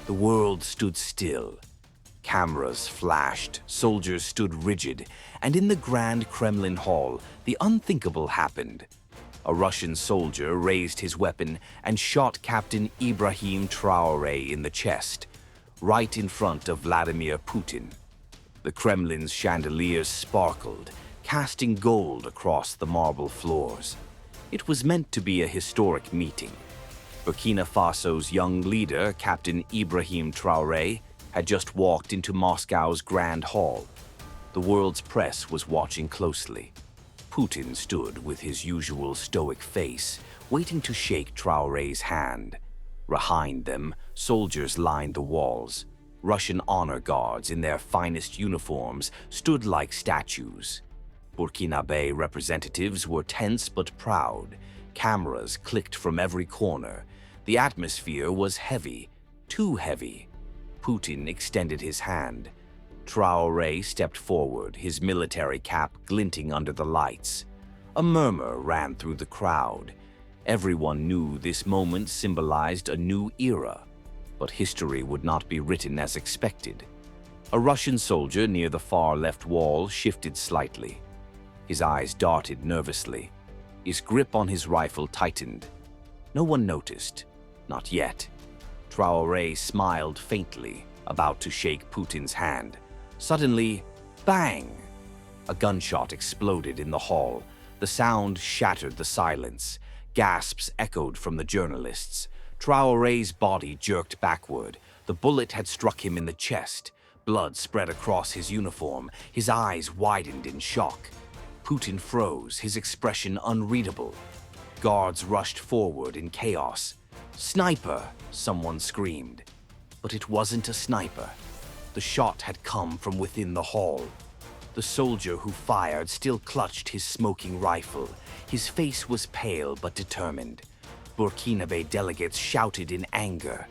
The world stood still. Cameras flashed, soldiers stood rigid, and in the Grand Kremlin Hall, the unthinkable happened. A Russian soldier raised his weapon and shot Captain Ibrahim Traoré in the chest, right in front of Vladimir Putin. The Kremlin's chandeliers sparkled, casting gold across the marble floors. It was meant to be a historic meeting. Burkina Faso's young leader, Captain Ibrahim Traoré, had just walked into Moscow's Grand Hall. The world's press was watching closely. Putin stood with his usual stoic face, waiting to shake Traoré's hand. Behind them, soldiers lined the walls. Russian honor guards in their finest uniforms stood like statues. Burkinabe representatives were tense but proud. Cameras clicked from every corner. The atmosphere was heavy, too heavy. Putin extended his hand. Traoré stepped forward, his military cap glinting under the lights. A murmur ran through the crowd. Everyone knew this moment symbolized a new era, but history would not be written as expected. A Russian soldier near the far left wall shifted slightly. His eyes darted nervously. His grip on his rifle tightened. No one noticed. Not yet. Traoré smiled faintly, about to shake Putin's hand. Suddenly, bang! A gunshot exploded in the hall. The sound shattered the silence. Gasps echoed from the journalists. Traoré's body jerked backward. The bullet had struck him in the chest. Blood spread across his uniform. His eyes widened in shock. Putin froze, his expression unreadable. Guards rushed forward in chaos. "Sniper!" someone screamed. But it wasn't a sniper. The shot had come from within the hall. The soldier who fired still clutched his smoking rifle. His face was pale but determined. Burkinabe delegates shouted in anger.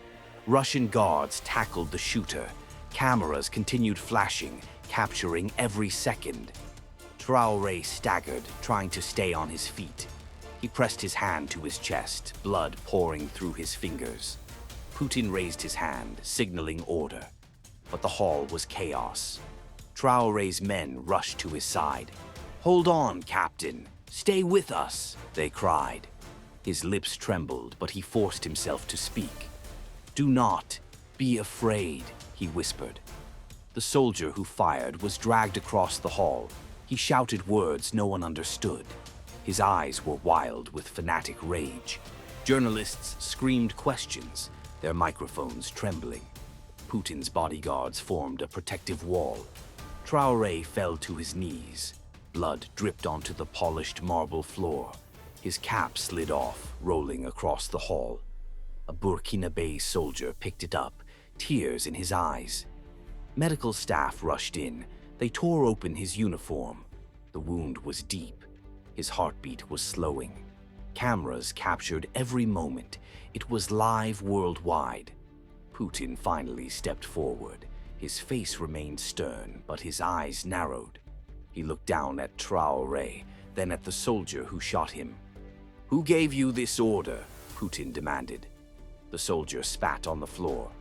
Russian guards tackled the shooter. Cameras continued flashing, capturing every second. Traoré staggered, trying to stay on his feet. He pressed his hand to his chest, blood pouring through his fingers. Putin raised his hand, signaling order. But the hall was chaos. Traoré's men rushed to his side. "Hold on, Captain. Stay with us," they cried. His lips trembled, but he forced himself to speak. "Do not be afraid," he whispered. The soldier who fired was dragged across the hall. He shouted words no one understood. His eyes were wild with fanatic rage. Journalists screamed questions, their microphones trembling. Putin's bodyguards formed a protective wall. Traoré fell to his knees. Blood dripped onto the polished marble floor. His cap slid off, rolling across the hall. A Burkinabe soldier picked it up, tears in his eyes. Medical staff rushed in. They tore open his uniform. The wound was deep. His heartbeat was slowing. Cameras captured every moment. It was live worldwide. Putin finally stepped forward. His face remained stern, but his eyes narrowed. He looked down at Traoré, then at the soldier who shot him. "Who gave you this order?" Putin demanded. The soldier spat on the floor.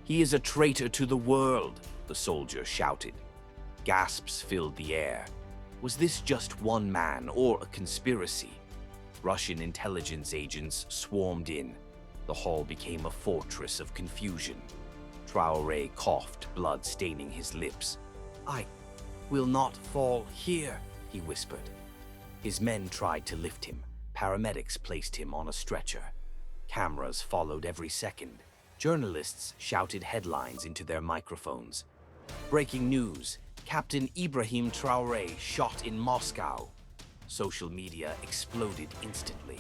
"He is a traitor to the world," the soldier shouted. Gasps filled the air. Was this just one man or a conspiracy? Russian intelligence agents swarmed in. The hall became a fortress of confusion. Traoré coughed, blood staining his lips. "I will not fall here," he whispered. His men tried to lift him. Paramedics placed him on a stretcher. Cameras followed every second. Journalists shouted headlines into their microphones. "Breaking news! Captain Ibrahim Traoré shot in Moscow." Social media exploded instantly.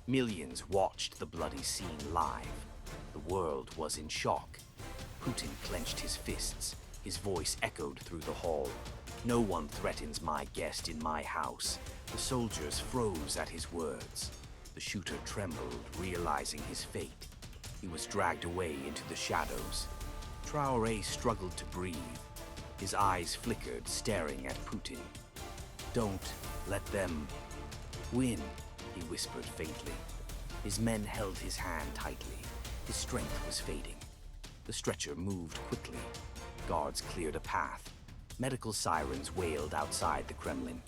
Millions watched the bloody scene live. The world was in shock. Putin clenched his fists. His voice echoed through the hall. "No one threatens my guest in my house." The soldiers froze at his words. The shooter trembled, realizing his fate. He was dragged away into the shadows. Traoré struggled to breathe. His eyes flickered, staring at Putin. "Don't let them win," he whispered faintly. His men held his hand tightly. His strength was fading. The stretcher moved quickly. Guards cleared a path. Medical sirens wailed outside the Kremlin.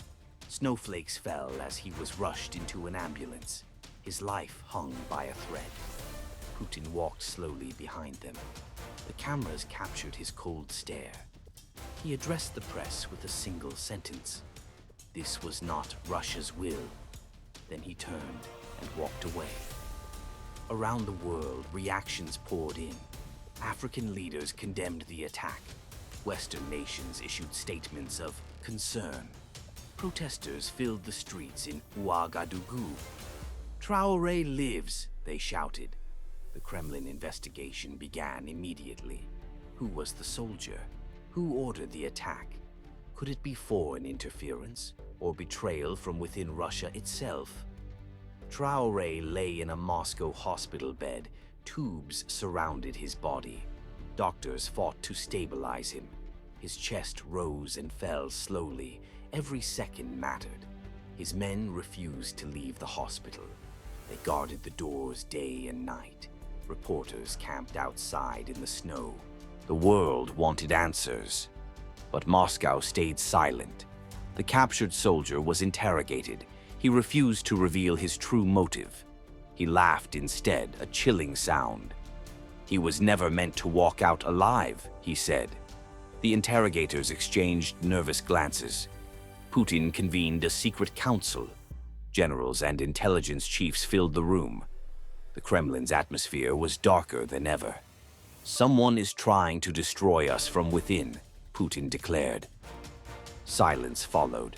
Snowflakes fell as he was rushed into an ambulance. His life hung by a thread. Putin walked slowly behind them. The cameras captured his cold stare. He addressed the press with a single sentence. This was not Russia's will. Then he turned and walked away. Around the world, reactions poured in. African leaders condemned the attack. Western nations issued statements of concern. Protesters filled the streets in Ouagadougou. "Traoré lives," they shouted. The Kremlin investigation began immediately. Who was the soldier? Who ordered the attack? Could it be foreign interference or betrayal from within Russia itself? Traoré lay in a Moscow hospital bed. Tubes surrounded his body. Doctors fought to stabilize him. His chest rose and fell slowly. Every second mattered. His men refused to leave the hospital. They guarded the doors day and night. Reporters camped outside in the snow. The world wanted answers. But Moscow stayed silent. The captured soldier was interrogated. He refused to reveal his true motive. He laughed instead, a chilling sound. "He was never meant to walk out alive," he said. The interrogators exchanged nervous glances. Putin convened a secret council. Generals and intelligence chiefs filled the room. The Kremlin's atmosphere was darker than ever. "Someone is trying to destroy us from within," Putin declared. Silence followed.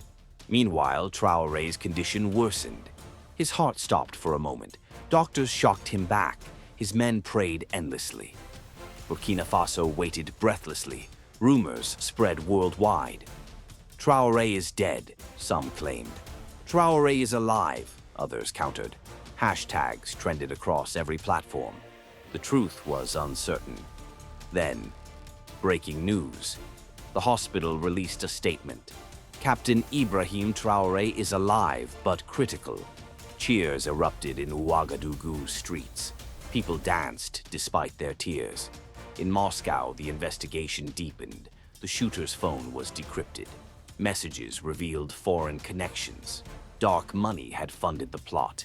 Meanwhile, Traoré's condition worsened. His heart stopped for a moment. Doctors shocked him back. His men prayed endlessly. Burkina Faso waited breathlessly. Rumors spread worldwide. "Traoré is dead," some claimed. "Traoré is alive," others countered. Hashtags trended across every platform. The truth was uncertain. Then, breaking news. The hospital released a statement. "Captain Ibrahim Traoré is alive but critical." Cheers erupted in Ouagadougou streets. People danced despite their tears. In Moscow, the investigation deepened. The shooter's phone was decrypted. Messages revealed foreign connections. Dark money had funded the plot.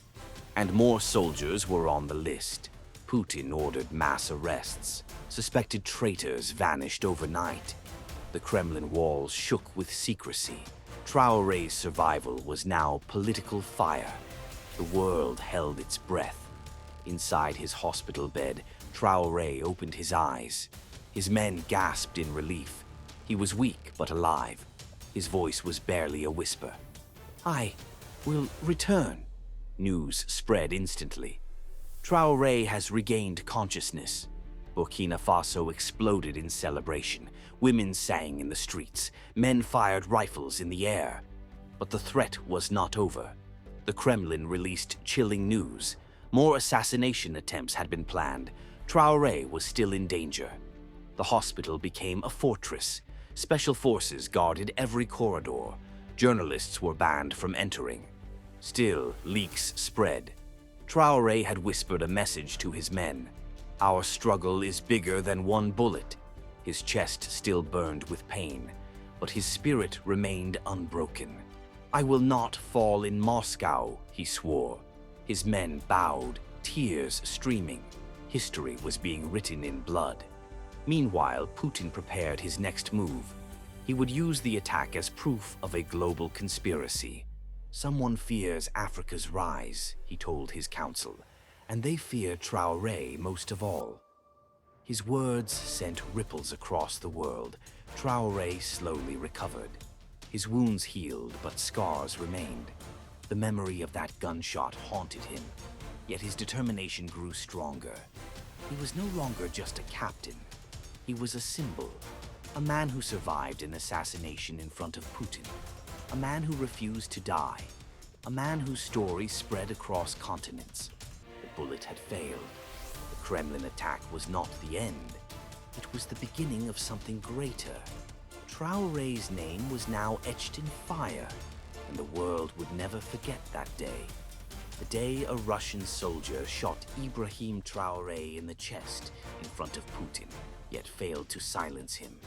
And more soldiers were on the list. Putin ordered mass arrests. Suspected traitors vanished overnight. The Kremlin walls shook with secrecy. Traoré's survival was now political fire. The world held its breath. Inside his hospital bed, Traoré opened his eyes. His men gasped in relief. He was weak but alive. His voice was barely a whisper. "I will return." News spread instantly. Traoré has regained consciousness. Burkina Faso exploded in celebration. Women sang in the streets. Men fired rifles in the air. But the threat was not over. The Kremlin released chilling news. More assassination attempts had been planned. Traoré was still in danger. The hospital became a fortress. Special forces guarded every corridor. Journalists were banned from entering. Still, leaks spread. Traoré had whispered a message to his men. "Our struggle is bigger than one bullet." His chest still burned with pain, but his spirit remained unbroken. "I will not fall in Moscow," he swore. His men bowed, tears streaming. History was being written in blood. Meanwhile, Putin prepared his next move. He would use the attack as proof of a global conspiracy. "Someone fears Africa's rise," he told his council, "and they fear Traoré most of all." His words sent ripples across the world. Traoré slowly recovered. His wounds healed, but scars remained. The memory of that gunshot haunted him, yet his determination grew stronger. He was no longer just a captain. He was a symbol, a man who survived an assassination in front of Putin, a man who refused to die, a man whose story spread across continents. The bullet had failed. The Kremlin attack was not the end. It was the beginning of something greater. Traoré's name was now etched in fire, and the world would never forget that day. The day a Russian soldier shot Ibrahim Traoré in the chest in front of Putin, yet failed to silence him.